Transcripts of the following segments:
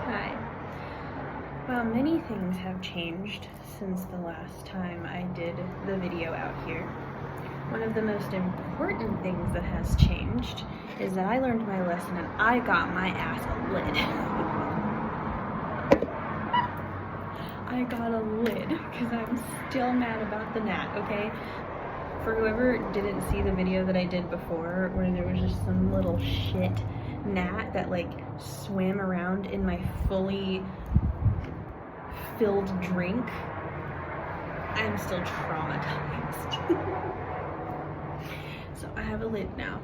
Hi. Well, many things have changed since the last time I did the video out here. One of the most important things that has changed is that I learned my lesson and I got my ass a lid. I got a lid because I'm still mad about the gnat, okay? For whoever didn't see the video that I did before where there was just some little shit gnat that like swam around in my fully filled drink, I'm still traumatized. So I have a lid now.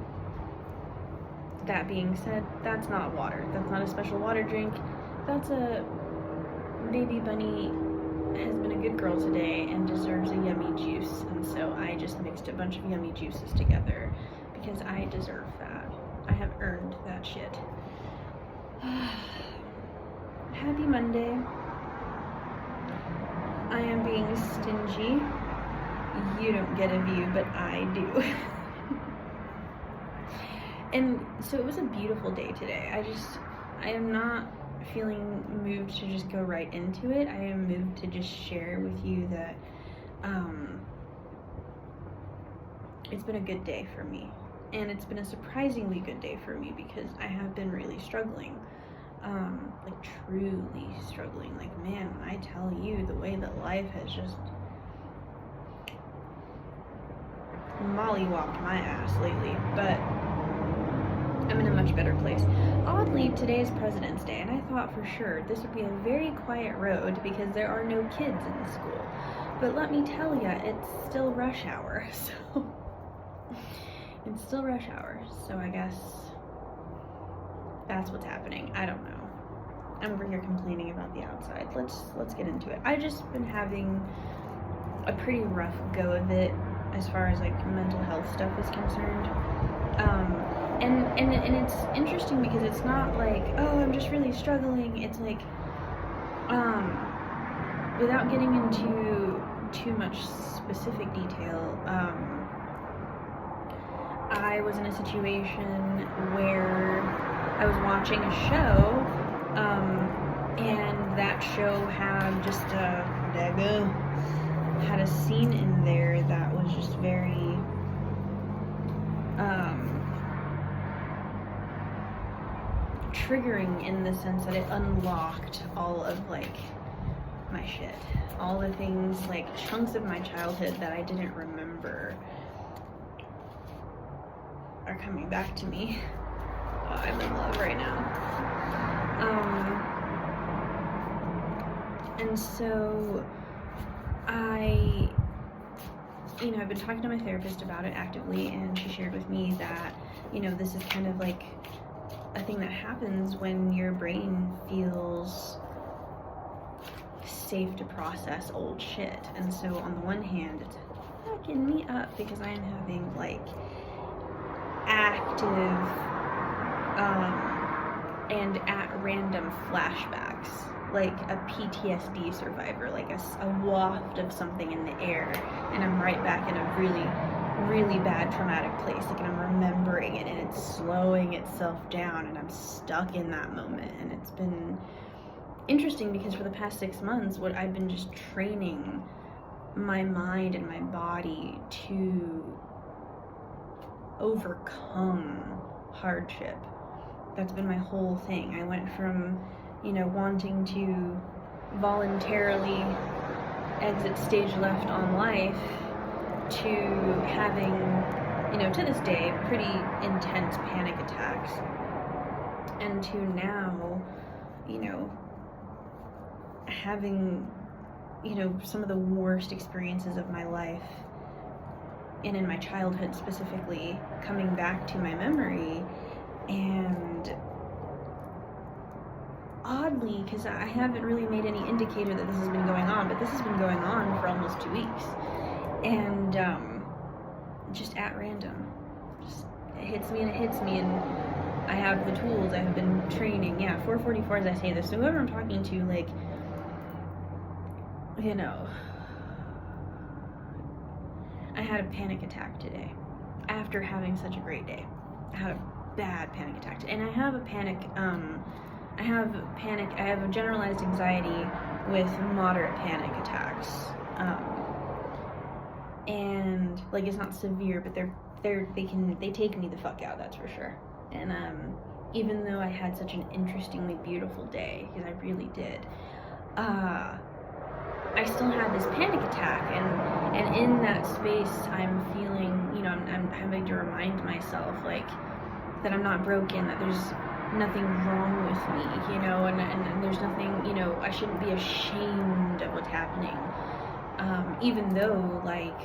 That being said, that's not water. That's not a special water drink. That's a baby bunny has been a good girl today and deserves a yummy juice, and so I just mixed a bunch of yummy juices together because I deserve that. I have earned that shit. Happy Monday. I am being stingy. You don't get a view, but I do. And so it was a beautiful day today. I am not feeling moved to just go right into it. I am moved to just share with you that it's been a good day for me. And it's been a surprisingly good day for me because I have been really struggling. Like truly struggling. Like, man, when I tell you the way that life has just mollywopped my ass lately, but I'm in a much better place. Oddly, today is President's Day, and I thought for sure this would be a very quiet road because there are no kids in the school. But let me tell ya, it's still rush hour, so it's still rush hour. So I guess that's what's happening. I don't know. I'm over here complaining about the outside. Let's get into it. I've just been having a pretty rough go of it as far as like mental health stuff is concerned. And it's interesting because it's not like, oh, I'm just really struggling. It's like, without getting into too much specific detail, I was in a situation where I was watching a show, and that show had just had a scene in there that was just very triggering in the sense that it unlocked all of like my shit, all the things, like chunks of my childhood that I didn't remember are coming back to me. Oh, I'm in love right now. And so I've been talking to my therapist about it actively, and she shared with me that, this is kind of like a thing that happens when your brain feels safe to process old shit. And so on the one hand, it's fucking me up because I am having like active and at random flashbacks, like a PTSD survivor, like a waft of something in the air, and I'm right back in a really, really bad traumatic place, like, and I'm remembering it, and it's slowing itself down, and I'm stuck in that moment. And it's been interesting because for the past 6 months, what I've been just training my mind and my body to overcome hardship. That's been my whole thing. I went from, wanting to voluntarily exit stage left on life to having, to this day, pretty intense panic attacks. And to now, having, some of the worst experiences of my life, and in my childhood specifically, coming back to my memory. And oddly, because I haven't really made any indicator that this has been going on, but this has been going on for almost 2 weeks. And just at random. Just, it hits me, and I have the tools. I've been training. Yeah, 444 as I say this. So whoever I'm talking to, like, I had a panic attack today after having such a great day. I had a bad panic attack. And I have a panic I have a generalized anxiety with moderate panic attacks. And like, it's not severe, but they take me the fuck out, that's for sure. And even though I had such an interestingly beautiful day, because I really did, I still had this panic attack, and in that space, I'm feeling, you know, I'm having to remind myself, like, that I'm not broken, that there's nothing wrong with me, you know, and there's nothing, you know, I shouldn't be ashamed of what's happening, even though, like,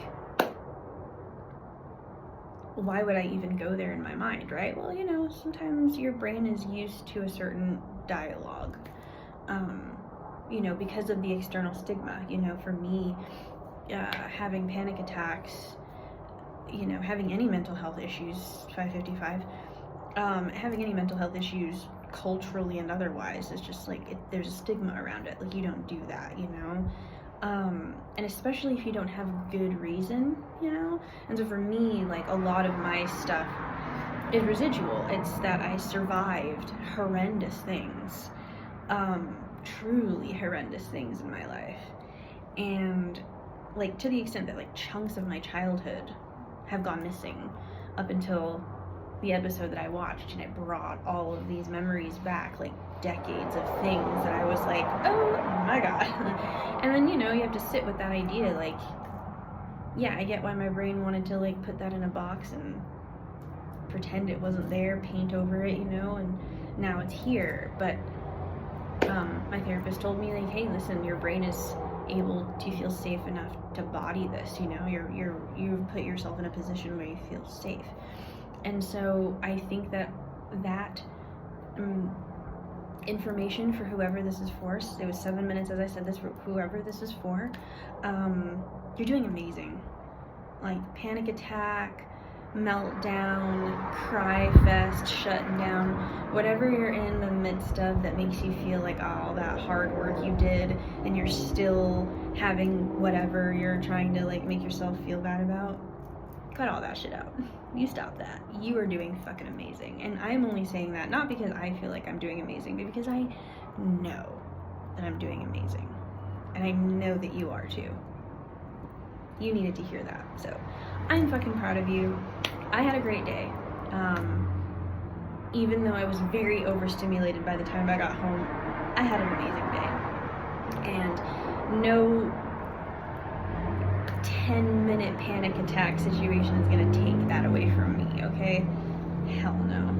why would I even go there in my mind, right? Well, you know, sometimes your brain is used to a certain dialogue, you know, because of the external stigma. You know, for me, having panic attacks, you know, having any mental health issues, 555, having any mental health issues culturally and otherwise is just like, there's a stigma around it. Like, you don't do that, you know? And especially if you don't have good reason, you know? And so for me, like, a lot of my stuff is residual. It's that I survived horrendous things, truly horrendous things in my life. And, like, to the extent that, like, chunks of my childhood have gone missing up until the episode that I watched, and it brought all of these memories back, like decades of things that I was like, oh my god. And then, you know, you have to sit with that idea, like, yeah, I get why my brain wanted to, like, put that in a box and pretend it wasn't there, paint over it, you know, and now it's here. But my therapist told me, like, hey, listen, your brain is able to feel safe enough to body this, you know, you've put yourself in a position where you feel safe. And so I think that information for whoever this is for, it was 7 minutes as I said this, for whoever this is for, you're doing amazing. Like, panic attack, meltdown, cry fest, shutting down, whatever you're in the midst of that makes you feel like all that hard work you did and you're still having whatever you're trying to, like, make yourself feel bad about, cut all that shit out. You stop that. You are doing fucking amazing. And I'm only saying that not because I feel like I'm doing amazing, but because I know that I'm doing amazing. And I know that you are too. You needed to hear that. So I'm fucking proud of you. I had a great day. Even though I was very overstimulated by the time I got home, I had an amazing day. And no 10-minute panic attack situation is gonna take that away from me, okay? Hell no.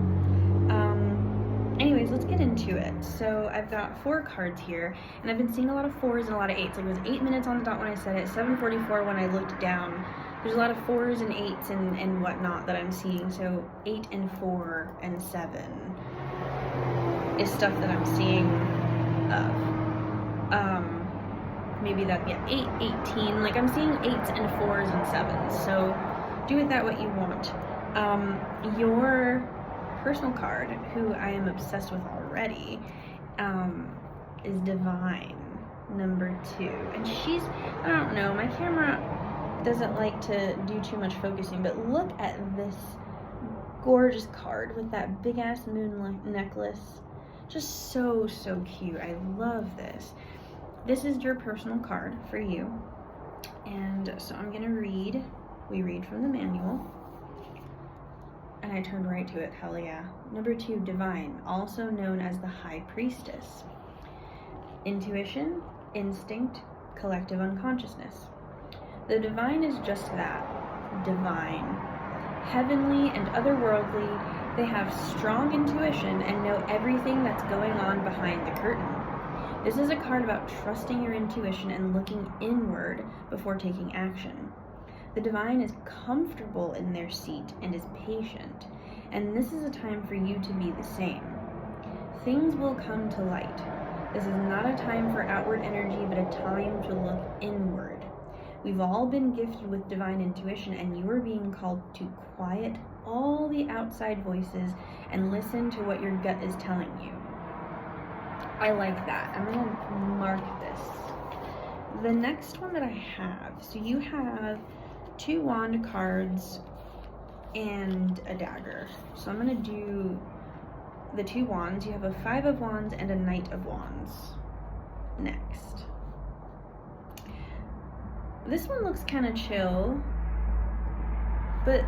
Anyways, let's get into it. So I've got 4 cards here, and I've been seeing a lot of 4s and a lot of 8s. Like, it was 8 minutes on the dot when I said it, 7:44 when I looked down. There's a lot of 4s and 8s and whatnot that I'm seeing. So 8 and 4 and 7 is stuff that I'm seeing of. Maybe that, yeah, 8, 18, like, I'm seeing 8s and 4s and 7s, so do with that what you want. Your personal card, who I am obsessed with already, is Divine, number 2, and she's, I don't know, my camera doesn't like to do too much focusing, but look at this gorgeous card with that big-ass moon necklace, just so, so cute. I love this. This is your personal card for you, and so I'm gonna read. We read from the manual, and I turned right to it, hell yeah. Number 2, Divine, also known as the High Priestess. Intuition, instinct, collective unconsciousness. The Divine is just that, divine. Heavenly and otherworldly, they have strong intuition and know everything that's going on behind the curtain. This is a card about trusting your intuition and looking inward before taking action. The Divine is comfortable in their seat and is patient, and this is a time for you to be the same. Things will come to light. This is not a time for outward energy, but a time to look inward. We've all been gifted with divine intuition, and you are being called to quiet all the outside voices and listen to what your gut is telling you. I like that. I'm going to mark this. The next one that I have, so you have 2 wand cards and a dagger. So I'm going to do the 2 wands, you have a 5 of wands and a Knight of wands next. This one looks kind of chill, but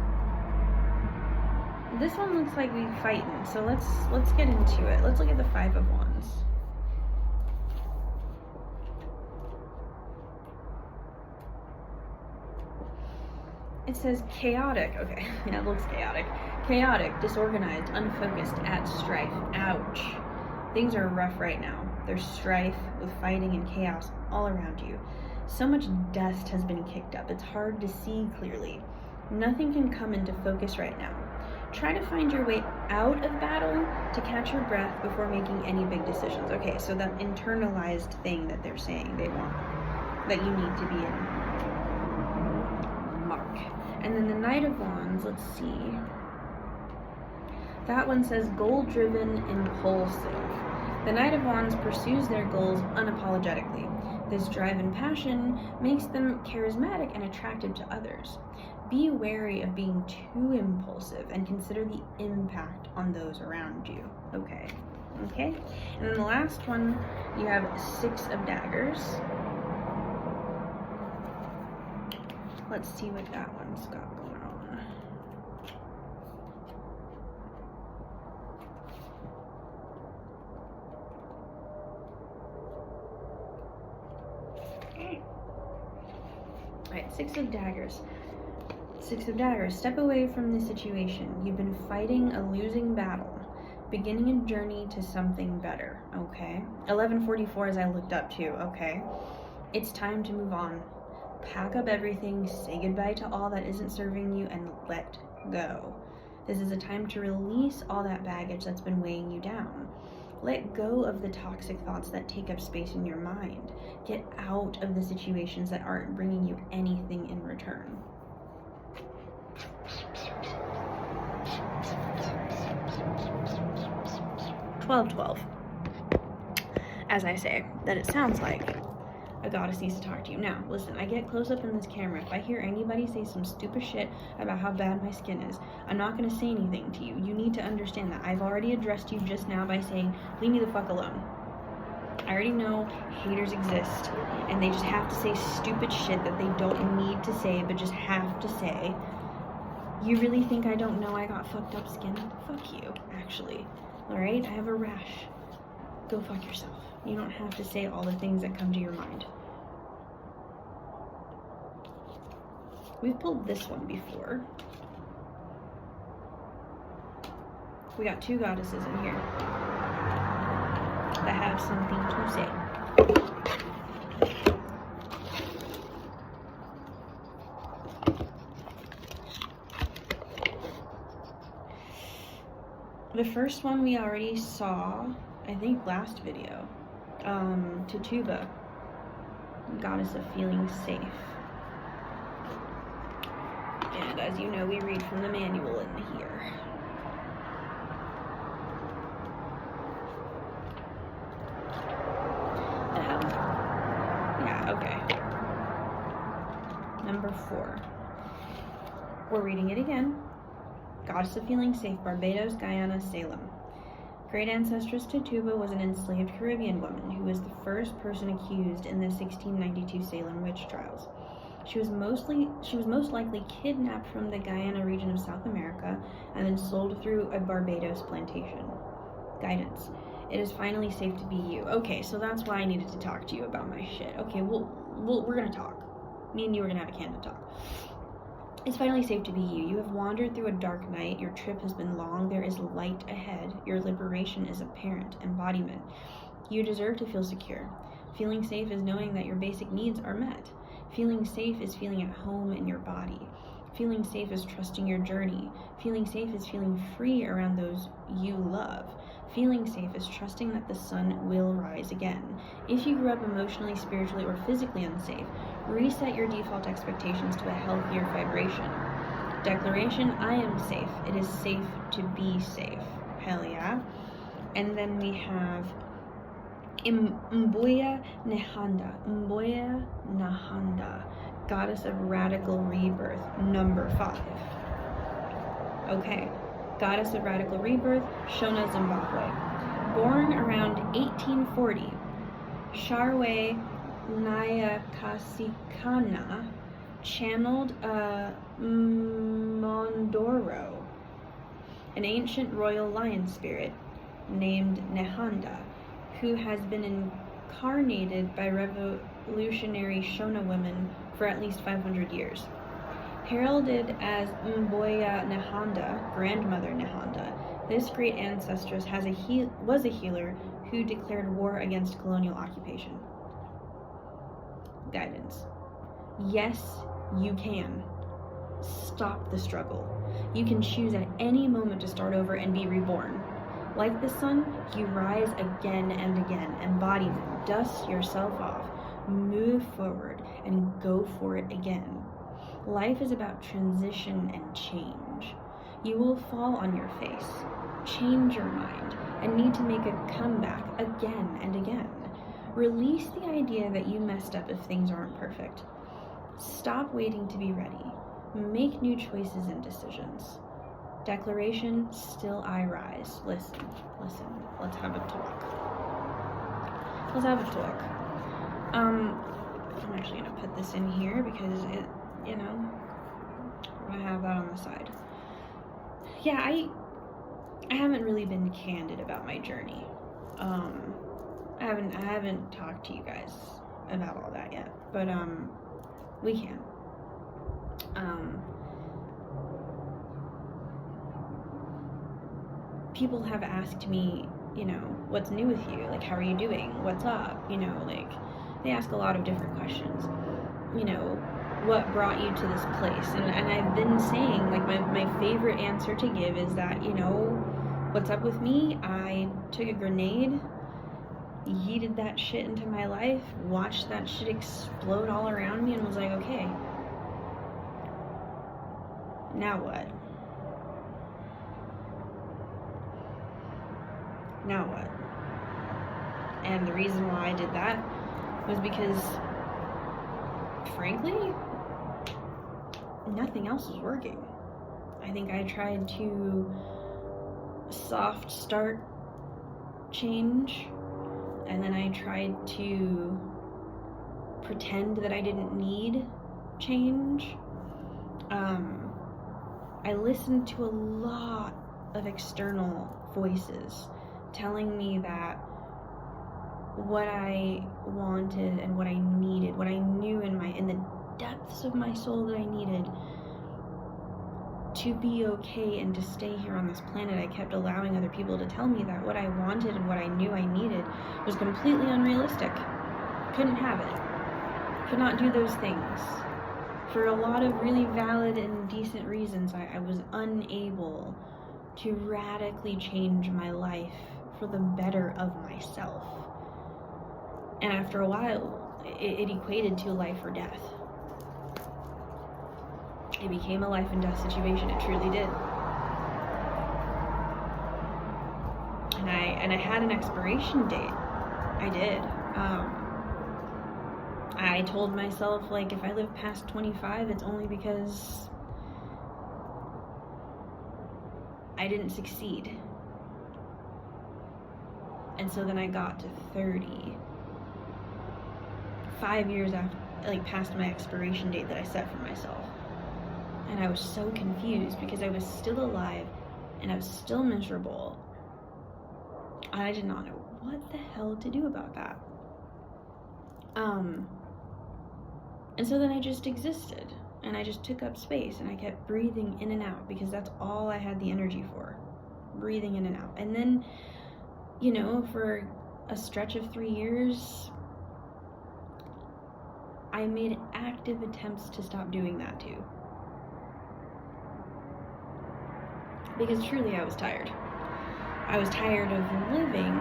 this one looks like we fighting. So let's get into it. Let's look at the 5 of wands. It says chaotic. Okay, yeah, it looks chaotic. Chaotic, disorganized, unfocused, at strife. Ouch. Things are rough right now. There's strife with fighting and chaos all around you. So much dust has been kicked up. It's hard to see clearly. Nothing can come into focus right now. Try to find your way out of battle to catch your breath before making any big decisions. Okay, so that internalized thing that they're saying they want, that you need to be in. Mark. And then the Knight of Wands, let's see. That one says goal-driven, impulsive. The Knight of Wands pursues their goals unapologetically. This drive and passion makes them charismatic and attractive to others. Be wary of being too impulsive and consider the impact on those around you. Okay. And then the last one, you have 6 of Daggers. Let's see what that one's got going on. Alright, 6 of Daggers. 6 of Daggers. Step away from the situation. You've been fighting a losing battle, beginning a journey to something better. Okay. 1144 as I looked up too. Okay. It's time to move on. Pack up everything, say goodbye to all that isn't serving you, and let go. This is a time to release all that baggage that's been weighing you down. Let go of the toxic thoughts that take up space in your mind. Get out of the situations that aren't bringing you anything in return. $12. As I say, that it sounds like a goddess needs to talk to you. Now, listen, I get close up in this camera. If I hear anybody say some stupid shit about how bad my skin is, I'm not going to say anything to you. You need to understand that. I've already addressed you just now by saying, leave me the fuck alone. I already know haters exist, and they just have to say stupid shit that they don't need to say, but just have to say. You really think I don't know I got fucked up skin? Fuck you, actually. Alright? I have a rash. Go fuck yourself. You don't have to say all the things that come to your mind. We've pulled this one before. We got 2 goddesses in here that have something to say. The first one we already saw, I think last video. Tituba, goddess of feeling safe. And as you know, we read from the manual in here. Yeah, okay. Number 4. We're reading it again. Goddess of feeling safe, Barbados, Guyana, Salem. Great ancestress Tituba was an enslaved Caribbean woman who was the first person accused in the 1692 Salem witch trials. She was most likely kidnapped from the Guyana region of South America and then sold through a Barbados plantation. Guidance. It is finally safe to be you. Okay, so that's why I needed to talk to you about my shit. Okay, we're gonna talk. Me and you are gonna have a candid talk. It's finally safe to be you. You have wandered through a dark night. Your trip has been long. There is light ahead. Your liberation is apparent. Embodiment. You deserve to feel secure. Feeling safe is knowing that your basic needs are met. Feeling safe is feeling at home in your body. Feeling safe is trusting your journey. Feeling safe is feeling free around those you love. Feeling safe is trusting that the sun will rise again. If you grew up emotionally, spiritually, or physically unsafe, reset your default expectations to a healthier vibration. Declaration, I am safe. It is safe to be safe. Hell yeah. And then we have Mboya Nahanda. Mboya Nahanda, goddess of radical rebirth, number 5. Okay, goddess of radical rebirth, Shona Zimbabwe. Born around 1840, Sharwe Nyakasikana channeled a Mondoro, an ancient royal lion spirit named Nehanda, who has been incarnated by revolutionary Shona women for at least 500 years. Heralded as Mboya Nehanda, grandmother Nehanda, this great ancestress was a healer who declared war against colonial occupation. Guidance. Yes, you can. Stop the struggle. You can choose at any moment to start over and be reborn. Like the sun, you rise again and again. Embodiment. Dust yourself off. Move forward and go for it again. Life is about transition and change. You will fall on your face, change your mind, and need to make a comeback again and again. Release the idea that you messed up if things aren't perfect. Stop waiting to be ready. Make new choices and decisions. Declaration, still I rise. Listen, let's have a talk. Let's have a talk. I'm actually gonna put this in here because it, I'm gonna have that on the side. Yeah, I haven't really been candid about my journey. I haven't talked to you guys about all that yet, but we can. People have asked me, what's new with you? Like, how are you doing? What's up? They ask a lot of different questions. What brought you to this place? And I've been saying, like, my favorite answer to give is that, what's up with me? I took a grenade, yeeted that shit into my life, watched that shit explode all around me, and was like, okay, now what? Now what? And the reason why I did that was because, frankly, nothing else was working. I think I tried to soft start change, and then I tried to pretend that I didn't need change. I listened to a lot of external voices telling me that what I wanted and what I needed, what I knew in the depths of my soul that I needed to be okay and to stay here on this planet, I kept allowing other people to tell me that what I wanted and what I knew I needed was completely unrealistic. Couldn't have it. Could not do those things. For a lot of really valid and decent reasons, I was unable to radically change my life for the better of myself. And after a while, it equated to life or death. It became a life and death situation. It truly did. And I had an expiration date. I did. I told myself, like, if I live past 25, it's only because I didn't succeed. And so then I got to 30. 5 years after, past my expiration date that I set for myself. And I was so confused because I was still alive and I was still miserable. I did not know what the hell to do about that. And so then I just existed and I just took up space and I kept breathing in and out because that's all I had the energy for. Breathing in and out. And then, for a stretch of 3 years, I made active attempts to stop doing that too. Because truly I was tired. I was tired of living,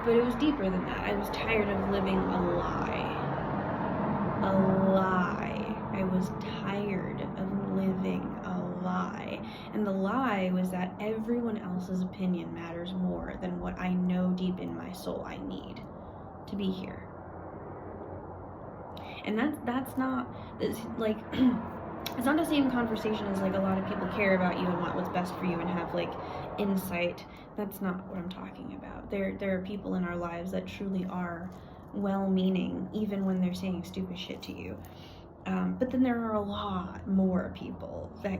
but it was deeper than that. I was tired of living a lie. A lie. I was tired of living a lie. And the lie was that everyone else's opinion matters more than what I know deep in my soul I need to be here. And that's not, It's not the same conversation as like a lot of people care about you and want what's best for you and have like insight. That's not what I'm talking about. There are people in our lives that truly are well-meaning, even when they're saying stupid shit to you. But then there are a lot more people that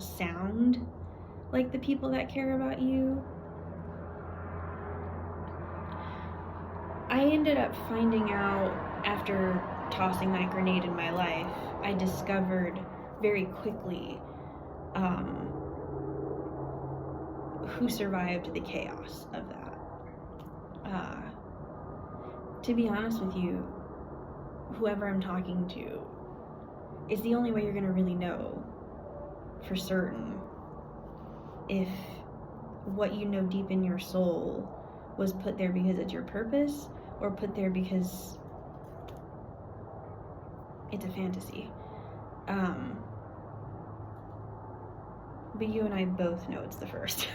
sound like the people that care about you. I ended up finding out after tossing that grenade in my life, I discovered very quickly who survived the chaos of that. To be honest with you, whoever I'm talking to is the only way you're going to really know for certain if what you know deep in your soul was put there because it's your purpose or put there because it's a fantasy. But you and I both know it's the first.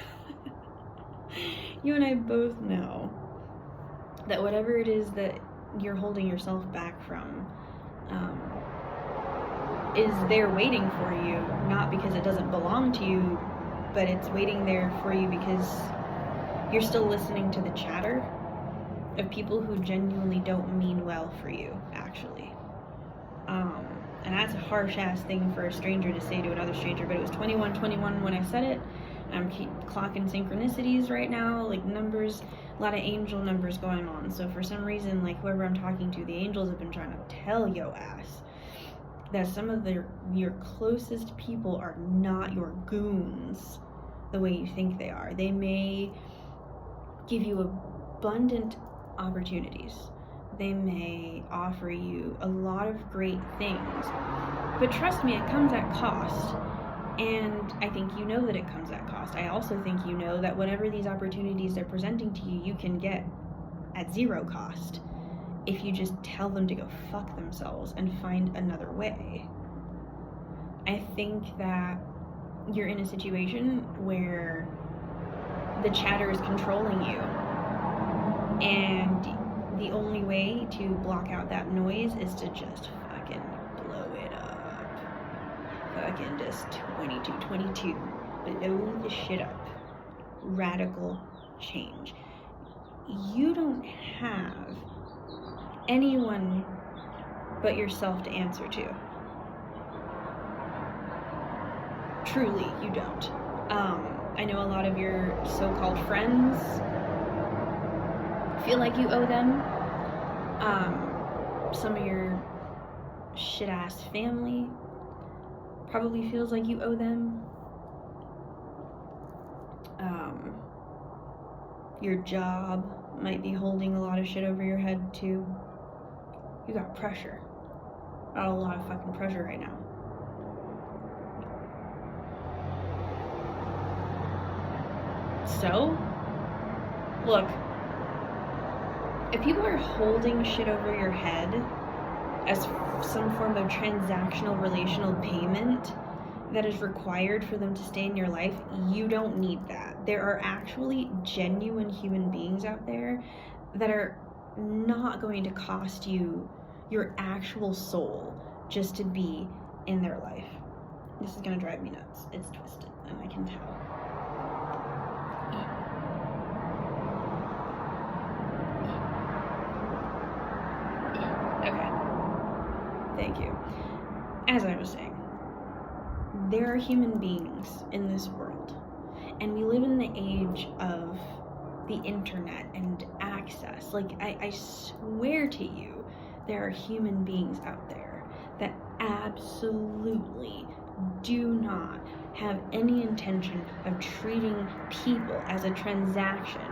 You and I both know that whatever it is that you're holding yourself back from is there waiting for you, not because it doesn't belong to you, but it's waiting there for you because you're still listening to the chatter of people who genuinely don't mean well for you, actually. And that's a harsh-ass thing for a stranger to say to another stranger, but it was 21:21 when I said it. I'm clocking synchronicities right now, like numbers, a lot of angel numbers going on. So for some reason, like whoever I'm talking to, the angels have been trying to tell yo ass that some of your closest people are not your goons the way you think they are. They may give you abundant opportunities. They may offer you a lot of great things, but trust me, it comes at cost. And I think you know that it comes at cost. I also think you know that whatever these opportunities they're presenting to you, you can get at zero cost if you just tell them to go fuck themselves and find another way. I think that you're in a situation where the chatter is controlling you, and the only way to block out that noise is to just fucking blow it up. Fucking just 22, blow the shit up. Radical change. You don't have anyone but yourself to answer to. Truly, you don't. I know a lot of your so-called friends feel like you owe them. Some of your shit-ass family probably feels like you owe them. Your job might be holding a lot of shit over your head too. You got pressure. Got a lot of fucking pressure right now. So, look, if people are holding shit over your head as some form of transactional relational payment that is required for them to stay in your life, you don't need that. There are actually genuine human beings out there that are not going to cost you your actual soul just to be in their life. This is gonna drive me nuts. It's twisted, and I can tell. Okay. Thank you. As I was saying, there are human beings in this world, and we live in the age of the internet and access. Like, I swear to you, there are human beings out there that absolutely do not have any intention of treating people as a transaction.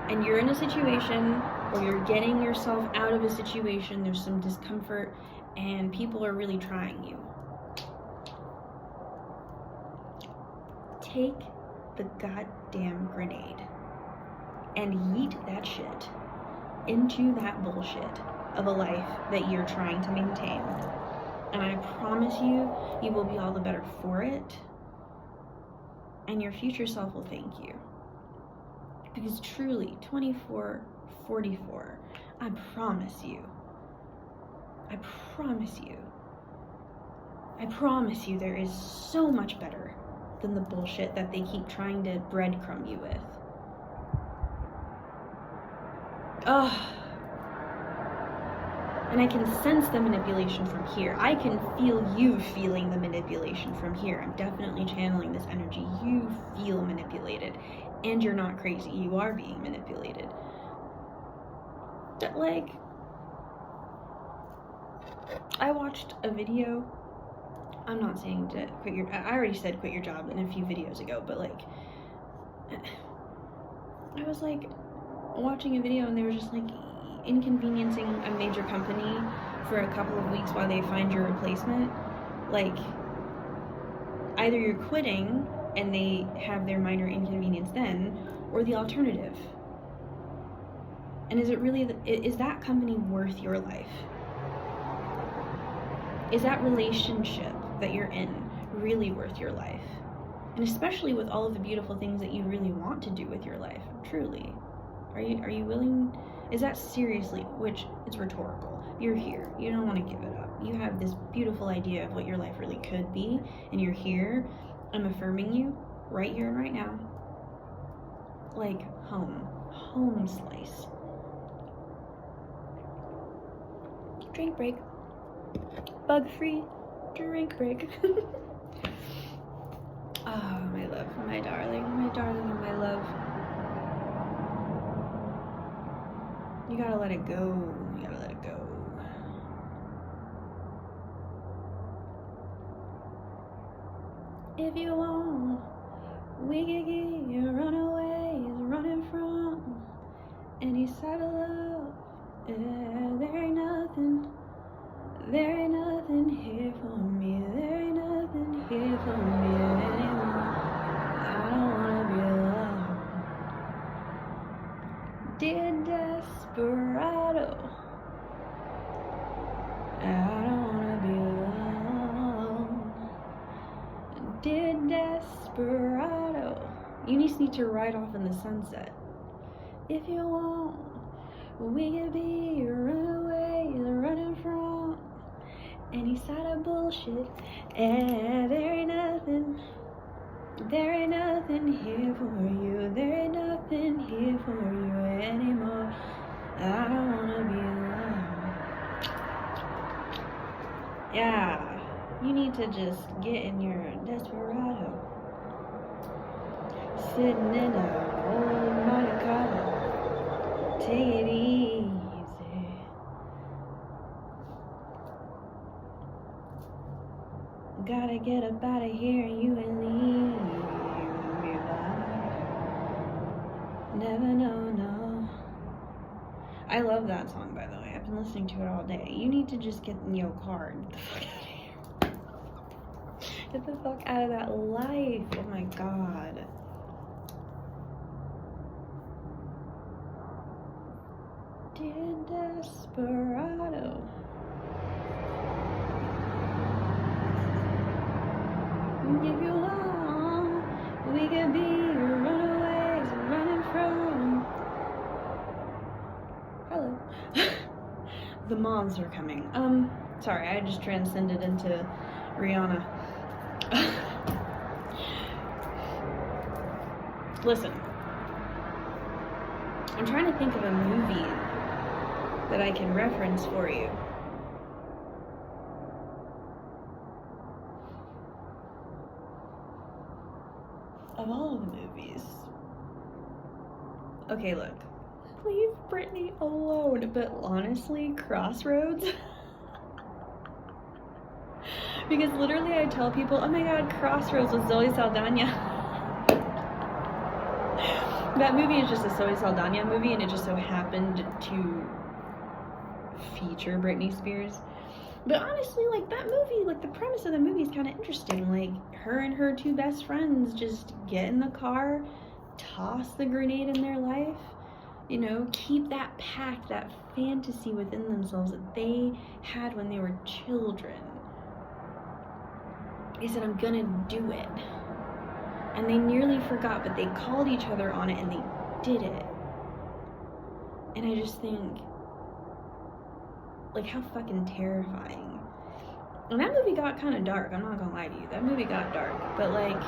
And you're in a situation or you're getting yourself out of a situation, there's some discomfort, and people are really trying you. Take the goddamn grenade and yeet that shit into that bullshit of a life that you're trying to maintain. And I promise you, you will be all the better for it, and your future self will thank you. Because truly, 24/44, I promise you, I promise you there is so much better than the bullshit that they keep trying to breadcrumb you with. Ugh. And I can sense the manipulation from here. I can feel you feeling the manipulation from here. I'm definitely channeling this energy. You feel manipulated. And you're not crazy. You are being manipulated. But like, I watched a video. I'm not saying to quit your, I already said quit your job in a few videos ago, but like, I was like watching a video and they were just like inconveniencing a major company for a couple of weeks while they find your replacement. Like, either you're quitting and they have their minor inconvenience then, or the alternative. And is it really, is that company worth your life? Is that relationship that you're in really worth your life? And especially with all of the beautiful things that you really want to do with your life, truly. Are you willing? Is that seriously, which it's rhetorical. You're here. You don't want to give it up. You have this beautiful idea of what your life really could be, and you're here. I'm affirming you right here and right now. Like home slice. Drink break. Bug-free drink break. Oh, my love, my darling, and my love. You gotta let it go. You gotta let it go. If you want, we can get your runaways running from any side of love. There ain't nothing here for me. There ain't nothing here for me anymore. I don't wanna be alone. Dear desperado, I don't wanna be alone. Dear desperado, you just need to ride off in the sunset. If you want, we can be runaways running from any side of bullshit. And there ain't nothing here for you. There ain't nothing here for you anymore. I don't wanna be alone. Yeah, you need to just get in your desperado, sitting in a old Monte Carlo. Take it easy. Gotta get up out of here and you ain't leave me by. Never know, no. I love that song, by the way. I've been listening to it all day. You need to just get in your car and get the fuck out of here. Get the fuck out of that life. Oh my god. Dear desperado. If you want, we could be runaways running from. Hello. The moths are coming. Sorry, I just transcended into Rihanna. Listen, I'm trying to think of a movie that I can reference for you. Of all of the movies. Okay, look. Leave Britney alone, but honestly, Crossroads. Because literally I tell people, oh my god, Crossroads with Zoe Saldana. That movie is just a Zoe Saldana movie, and it just so happened to feature Britney Spears. But honestly, like, that movie, like, the premise of the movie is kind of interesting. Like, her and her two best friends just get in the car, toss the grenade in their life, you know, keep that pact, that fantasy within themselves that they had when they were children. They said, I'm gonna do it. And they nearly forgot, but they called each other on it and they did it. And I just think, like, how fucking terrifying And that movie got kind of dark, I'm not gonna lie to you. That movie got dark, but like,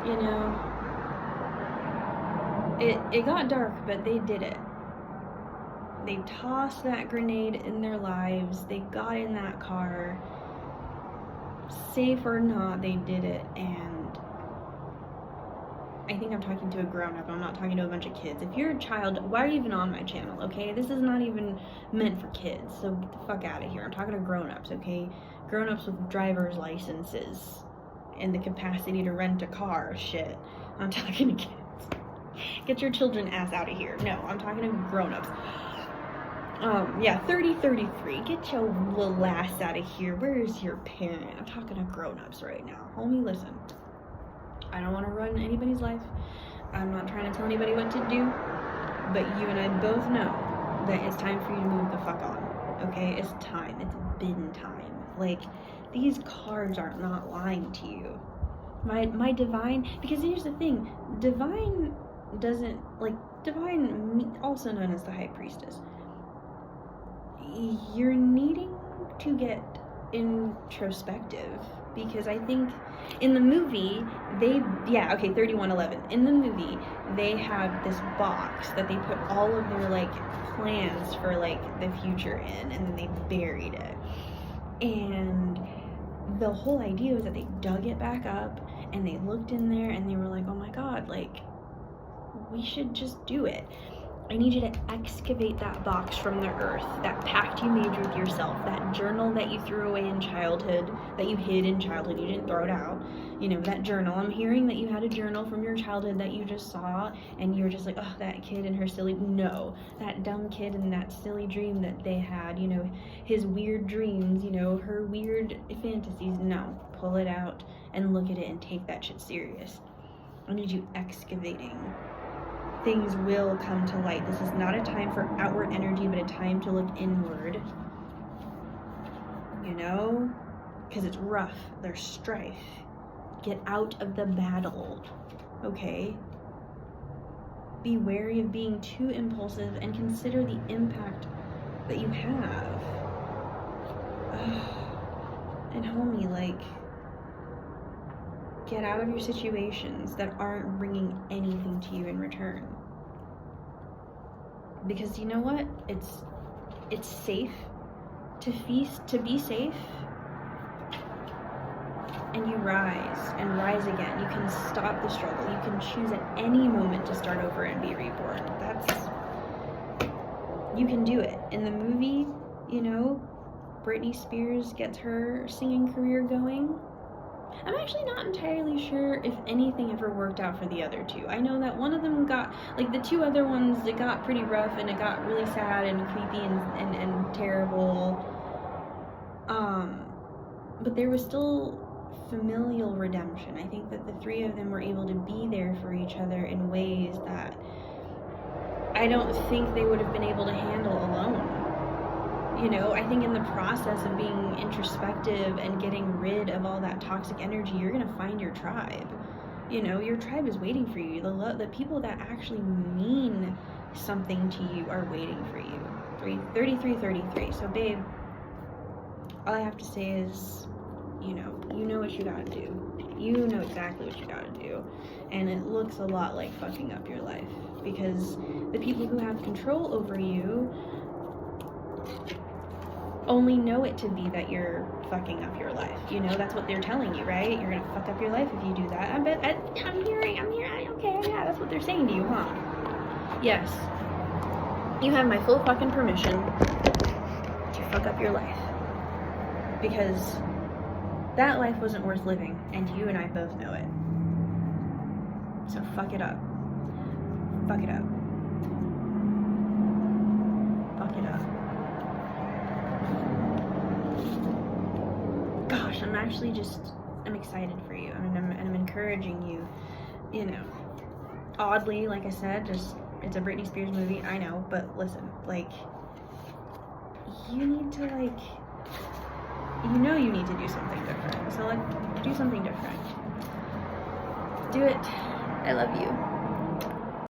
you know, it got dark, but they did it. They tossed that grenade in their lives, they got in that car, safe or not, they did it. And I think I'm talking to a grown-up, I'm not talking to a bunch of kids. If you're a child, why are you even on my channel, okay? This is not even meant for kids, so get the fuck out of here. I'm talking to grown-ups, okay? Grown-ups with driver's licenses and the capacity to rent a car, shit. I'm talking to kids. Get your children ass out of here. No, I'm talking to grown-ups. Yeah, 33. Get your little ass out of here. Where's your parent? I'm talking to grown-ups right now. Homie, listen. I don't want to run anybody's life. I'm not trying to tell anybody what to do. But you and I both know that it's time for you to move the fuck on. Okay? It's time. It's been time. Like, these cards are not lying to you. My divine... Because here's the thing. Divine doesn't... Like, divine, also known as the high priestess. You're needing to get introspective, because I think in the movie 3111, in the movie they have this box that they put all of their like plans for like the future in, and then they buried it. And the whole idea was that they dug it back up and they looked in there and they were like, oh my god, like, we should just do it. I need you to excavate that box from the earth, that pact you made with yourself, that journal that you threw away in childhood, that you hid in childhood, you didn't throw it out. You know, that journal. I'm hearing that you had a journal from your childhood that you just saw, and you were just like, oh, that kid and her silly, no, that dumb kid and that silly dream that they had, you know, his weird dreams, you know, her weird fantasies. No, pull it out and look at it and take that shit serious. I need you excavating. Things will come to light. This is not a time for outward energy, but a time to look inward. You know? Because it's rough. There's strife. Get out of the battle. Okay? Be wary of being too impulsive and consider the impact that you have. And homie, like, get out of your situations that aren't bringing anything to you in return. Because you know what? It's safe to feast, to be safe, and you rise and rise again. You can stop the struggle. You can choose at any moment to start over and be reborn. You can do it. In the movie, you know, Britney Spears gets her singing career going. I'm actually not entirely sure if anything ever worked out for the other two. I know that one of them got, like the two other ones, it got pretty rough and it got really sad and creepy and terrible. But there was still familial redemption. I think that the three of them were able to be there for each other in ways that I don't think they would have been able to handle alone. You know, I think in the process of being introspective and getting rid of all that toxic energy, you're going to find your tribe. You know, your tribe is waiting for you. The people that actually mean something to you are waiting for you. 33. So, babe, all I have to say is, you know what you got to do. You know exactly what you got to do. And it looks a lot like fucking up your life. Because the people who have control over you only know it to be that you're fucking up your life. You know, that's what they're telling you, right? You're gonna fuck up your life if you do that. I'm hearing, okay, yeah, that's what they're saying to you, huh? Yes. You have my full fucking permission to fuck up your life. Because that life wasn't worth living, and you and I both know it. So fuck it up. Fuck it up. Fuck it up. Gosh, I'm excited for you. I'm encouraging you, you know. Oddly, like I said, it's a Britney Spears movie, I know, but listen, like, you need to, like, you need to do something different. So, like, do something different. Do it. I love you.